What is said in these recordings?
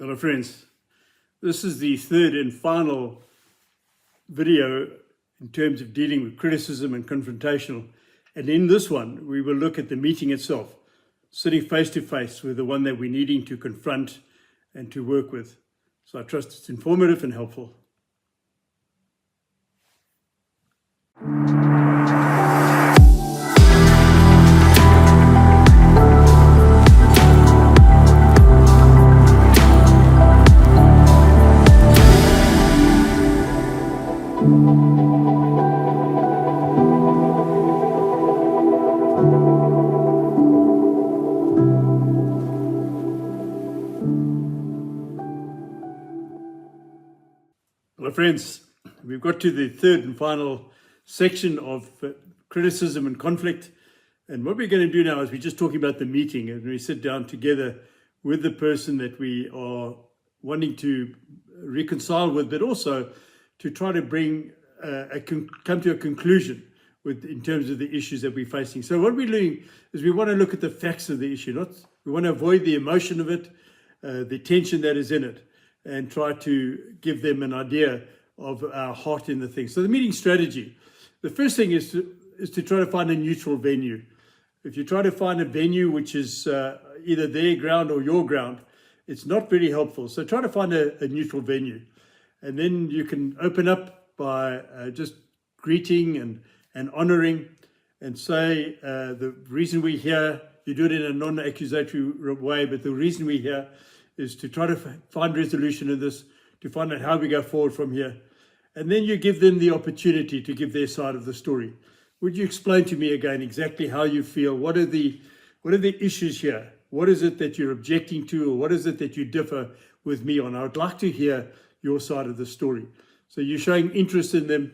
Hello friends, this is the third and final video in terms of dealing with criticism and confrontational, and in this one we will look at the meeting itself, sitting face to face with the one that we're needing to confront and to work with. So I trust it's informative and helpful. Hello friends, we've got to the third and final section of criticism and conflict, and what we're going to do now is we're just talking about the meeting, and we sit down together with the person that we are wanting to reconcile with, but also to try to bring come to a conclusion with in terms of the issues that we're facing. So what we're doing is we want to look at the facts of the issue, we want to avoid the emotion of it, the tension that is in it, and try to give them an idea of our heart in the thing. So the meeting strategy, the first thing is to try to find a neutral venue. If you try to find a venue which is either their ground or your ground, it's not very helpful. So try to find a neutral venue. And then you can open up by just greeting and honoring and say, the reason we're here, you do it in a non-accusatory way, but the reason we're here is to try to find resolution in this, to find out how we go forward from here. And then you give them the opportunity to give their side of the story. Would you explain to me again exactly how you feel? What are the issues here? What is it that you're objecting to, or what is it that you differ with me on? I would like to hear your side of the story. So you're showing interest in them.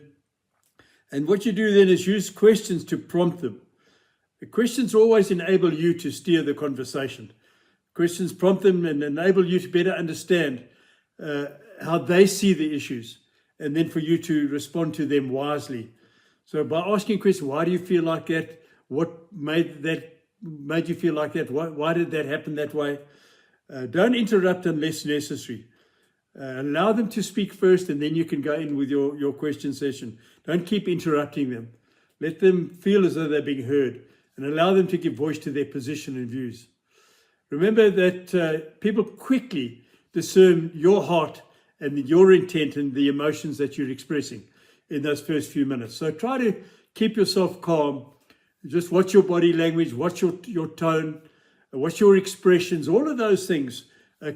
And what you do then is use questions to prompt them. The questions always enable you to steer the conversation. Questions prompt them and enable you to better understand how they see the issues, and then for you to respond to them wisely. So by asking questions, why do you feel like that? What made you feel like that? Why did that happen that way? Don't interrupt unless necessary. Allow them to speak first, and then you can go in with your question session. Don't keep interrupting them. Let them feel as though they're being heard, and allow them to give voice to their position and views. Remember that people quickly discern your heart and your intent and the emotions that you're expressing in those first few minutes. So try to keep yourself calm. Just watch your body language, watch your tone, watch your expressions. All of those things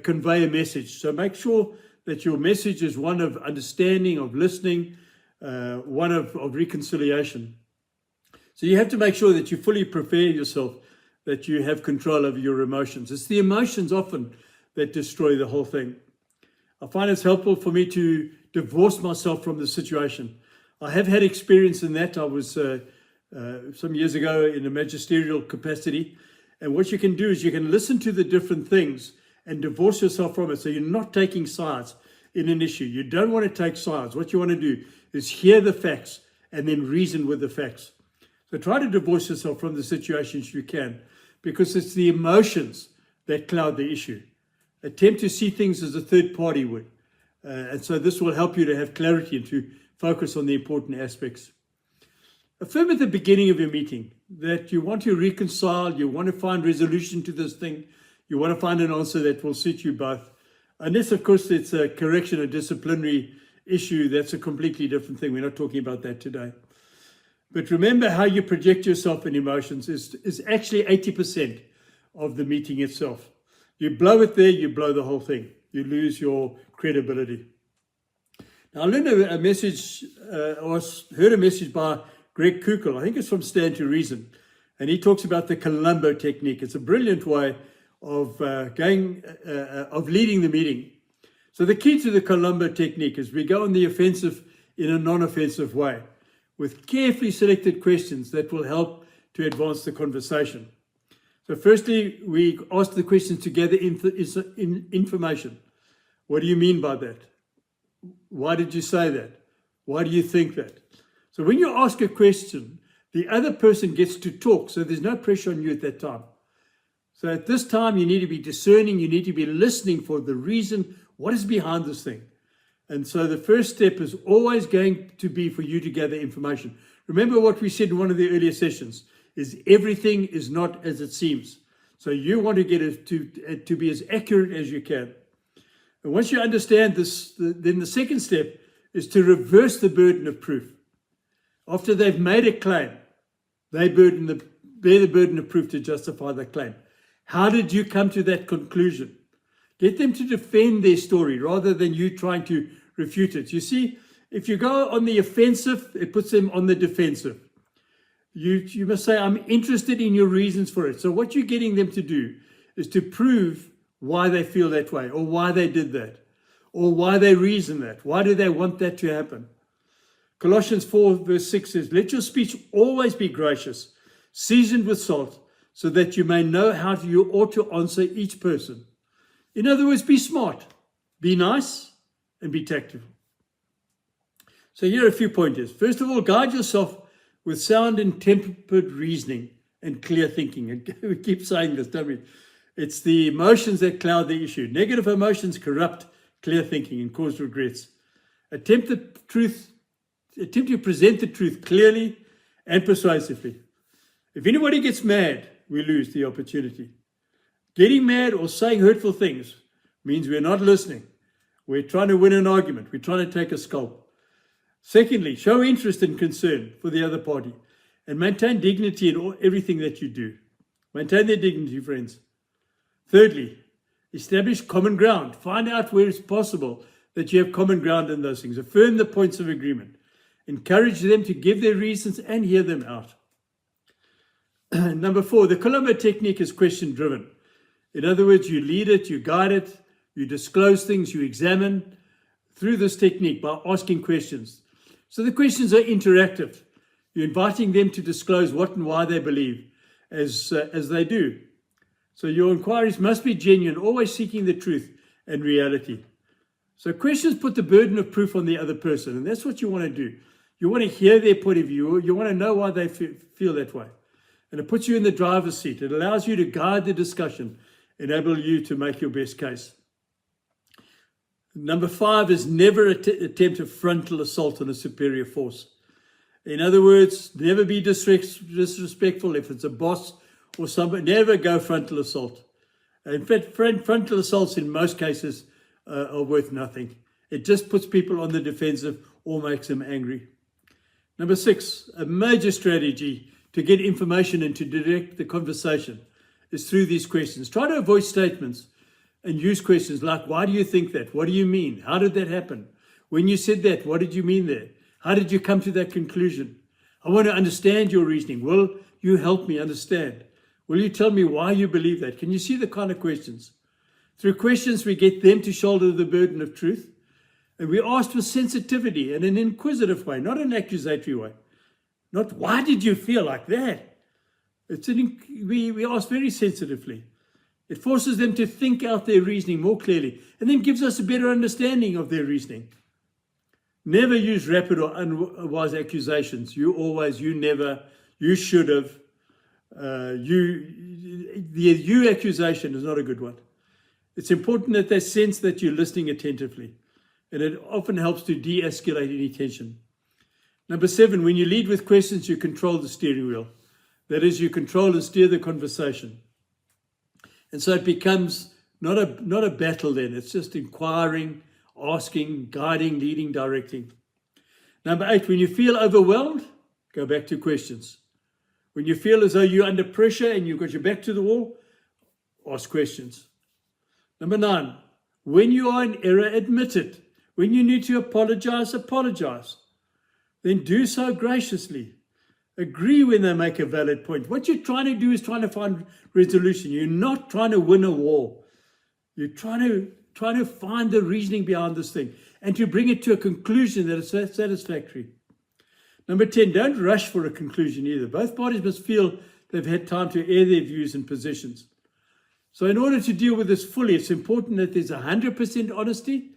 convey a message. So make sure that your message is one of understanding, of listening, one of reconciliation. So you have to make sure that you fully prepare yourself, that you have control over your emotions. It's the emotions often that destroy the whole thing. I find it's helpful for me to divorce myself from the situation. I have had experience in that. I was some years ago in a magisterial capacity. And what you can do is you can listen to the different things and divorce yourself from it. So you're not taking sides in an issue. You don't want to take sides. What you want to do is hear the facts and then reason with the facts. So try to divorce yourself from the situation if you can, because it's the emotions that cloud the issue. Attempt to see things as a third party would. And so this will help you to have clarity and to focus on the important aspects. Affirm at the beginning of your meeting that you want to reconcile, you want to find resolution to this thing, you want to find an answer that will suit you both. Unless, of course, it's a correction or disciplinary issue, that's a completely different thing. We're not talking about that today. But remember, how you project yourself in emotions is actually 80% of the meeting itself. You blow it there, you blow the whole thing. You lose your credibility. Now, I learned a message, or heard a message by Greg Kukel. I think it's from Stand to Reason. And he talks about the Columbo technique. It's a brilliant way of leading the meeting. So the key to the Columbo technique is we go on the offensive in a non-offensive way, with carefully selected questions that will help to advance the conversation. So firstly, we ask the questions to gather information. What do you mean by that? Why did you say that? Why do you think that? So when you ask a question, the other person gets to talk, so there's no pressure on you at that time. So at this time, you need to be discerning. You need to be listening for the reason, what is behind this thing. And so the first step is always going to be for you to gather information. Remember what we said in one of the earlier sessions, is everything is not as it seems. So you want to get it to be as accurate as you can. And once you understand this, then the second step is to reverse the burden of proof. After they've made a claim, they bear the burden of proof to justify the claim. How did you come to that conclusion? Get them to defend their story rather than you trying to refute it. You see, if you go on the offensive, it puts them on the defensive. You must say, I'm interested in your reasons for it. So what you're getting them to do is to prove why they feel that way, or why they did that, or why they reason that. Why do they want that to happen? Colossians 4 verse 6 says, let your speech always be gracious, seasoned with salt, so that you may know how you ought to answer each person. In other words, be smart, be nice, and be tactful. So here are a few pointers. First of all, guide yourself with sound and tempered reasoning and clear thinking. And we keep saying this, don't we? It's the emotions that cloud the issue. Negative emotions corrupt clear thinking and cause regrets. Attempt to present the truth clearly and persuasively. If anybody gets mad, we lose the opportunity. Getting mad or saying hurtful things means we're not listening. We're trying to win an argument. We're trying to take a scalp. Secondly, show interest and concern for the other party and maintain dignity in everything that you do. Maintain their dignity, friends. Thirdly, establish common ground. Find out where it's possible that you have common ground in those things. Affirm the points of agreement. Encourage them to give their reasons and hear them out. Number 4, the Colombo technique is question-driven. In other words, you lead it, you guide it, you disclose things, you examine through this technique by asking questions. So the questions are interactive. You're inviting them to disclose what and why they believe as they do. So your inquiries must be genuine, always seeking the truth and reality. So questions put the burden of proof on the other person, and that's what you want to do. You want to hear their point of view. You want to know why they feel that way. And it puts you in the driver's seat. It allows you to guide the discussion, enable you to make your best case. Number 5 is never attempt a frontal assault on a superior force. In other words, never be disrespectful. If it's a boss or somebody, never go frontal assault. In fact, frontal assaults in most cases are worth nothing. It just puts people on the defensive or makes them angry. Number 6, a major strategy to get information and to direct the conversation is through these questions. Try to avoid statements and use questions like, why do you think that? What do you mean? How did that happen? When you said that, what did you mean there? How did you come to that conclusion? I want to understand your reasoning. Will you help me understand? Will you tell me why you believe that? Can you see the kind of questions? Through questions, we get them to shoulder the burden of truth. And we ask with sensitivity and an inquisitive way, not an accusatory way. Not, why did you feel like that? We ask very sensitively. It forces them to think out their reasoning more clearly and then gives us a better understanding of their reasoning. Never use rapid or unwise accusations. You never, you should have. The you accusation is not a good one. It's important that they sense that you're listening attentively. And it often helps to de-escalate any tension. Number 7, when you lead with questions, you control the steering wheel. That is, you control and steer the conversation. And so it becomes not a battle then. It's just inquiring, asking, guiding, leading, directing. Number 8, when you feel overwhelmed, go back to questions. When you feel as though you're under pressure and you've got your back to the wall, ask questions. Number 9, when you are in error, admit it. When you need to apologize, apologize. Then do so graciously. Agree when they make a valid point. What you're trying to do is trying to find resolution. You're not trying to win a war. You're trying to find the reasoning behind this thing and to bring it to a conclusion that is satisfactory. Number 10, don't rush for a conclusion either. Both parties must feel they've had time to air their views and positions. So in order to deal with this fully, it's important that there's 100% honesty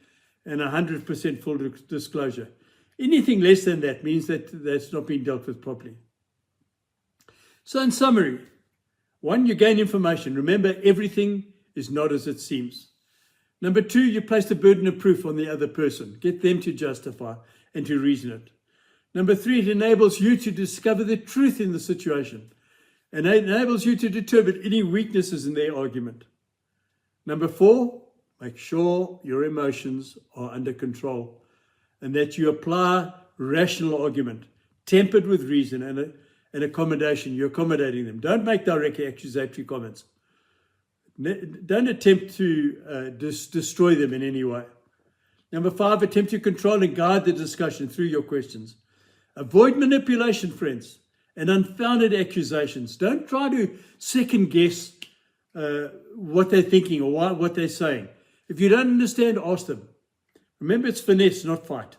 and 100% full disclosure. Anything less than that means that that's not being dealt with properly. So in summary, 1, you gain information. Remember, everything is not as it seems. Number 2, you place the burden of proof on the other person. Get them to justify and to reason it. Number 3, it enables you to discover the truth in the situation. And it enables you to determine any weaknesses in their argument. Number 4, make sure your emotions are under control and that you apply rational argument, tempered with reason and accommodation. You're accommodating them. Don't make direct accusatory comments. Don't attempt to destroy them in any way. Number 5, attempt to control and guide the discussion through your questions. Avoid manipulation, friends, and unfounded accusations. Don't try to second guess what they're thinking or what they're saying. If you don't understand, ask them. Remember, it's finesse, not fight.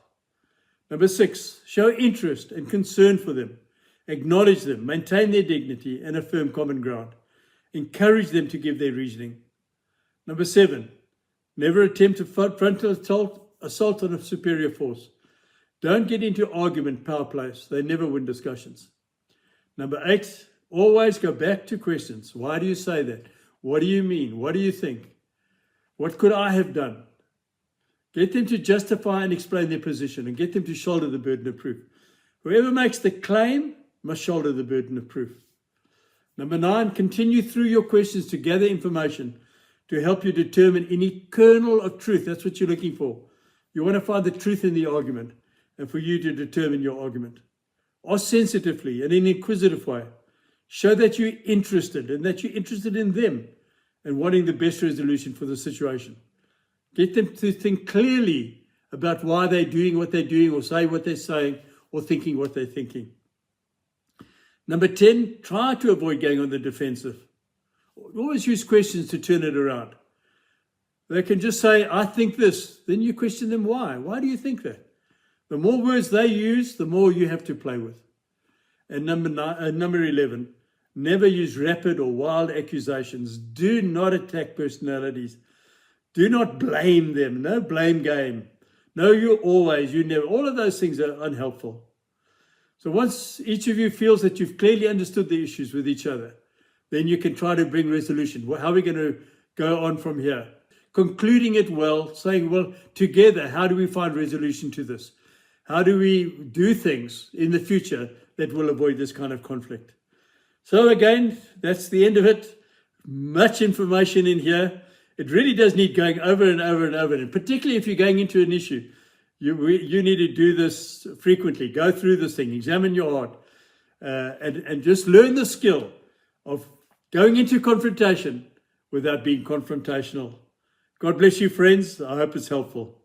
Number 6, show interest and concern for them. Acknowledge them, maintain their dignity, and affirm common ground. Encourage them to give their reasoning. Number 7, never attempt a frontal assault on a superior force. Don't get into argument power plays. They never win discussions. Number 8, always go back to questions. Why do you say that? What do you mean? What do you think? What could I have done? Get them to justify and explain their position and get them to shoulder the burden of proof. Whoever makes the claim must shoulder the burden of proof. Number 9, continue through your questions to gather information to help you determine any kernel of truth. That's what you're looking for. You want to find the truth in the argument and for you to determine your argument. Ask sensitively and in an inquisitive way. Show that you're interested and that you're interested in them and wanting the best resolution for the situation. Get them to think clearly about why they're doing what they're doing or say what they're saying or thinking what they're thinking. Number 10, try to avoid going on the defensive. Always use questions to turn it around. They can just say, I think this. Then you question them why. Why do you think that? The more words they use, the more you have to play with. And number 11, never use rapid or wild accusations. Do not attack personalities. Do not blame them. No blame game. No, you always, you never. All of those things are unhelpful. So once each of you feels that you've clearly understood the issues with each other, then you can try to bring resolution. How are we going to go on from here? Concluding it well, saying, well, together, how do we find resolution to this? How do we do things in the future that will avoid this kind of conflict? So again, that's the end of it. Much information in here. It really does need going over and over and over. And particularly if you're going into an issue, you need to do this frequently. Go through this thing, examine your heart, and just learn the skill of going into confrontation without being confrontational. God bless you, friends. I hope it's helpful.